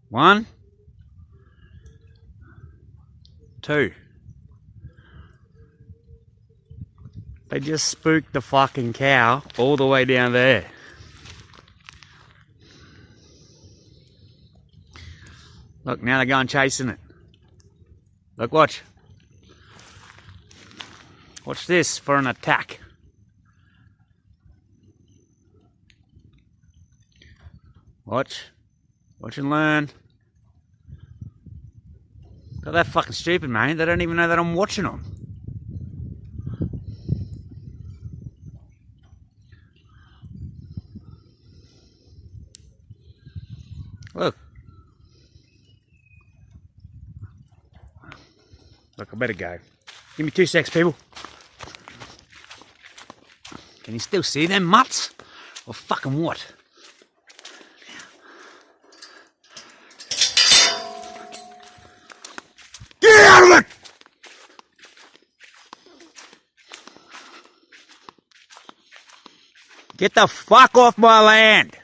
1, 2. They just spooked the fucking cow all the way down there. Look, now they're going chasing it. Look, watch. Watch this for an attack. Watch. Watch and learn. God, they're fucking stupid, mate. They don't even know that I'm watching them. Look. Look, I better go. Give me 2 secs, people. Can you still see them mutts? Or fucking what? Get out of it! Get the fuck off my land!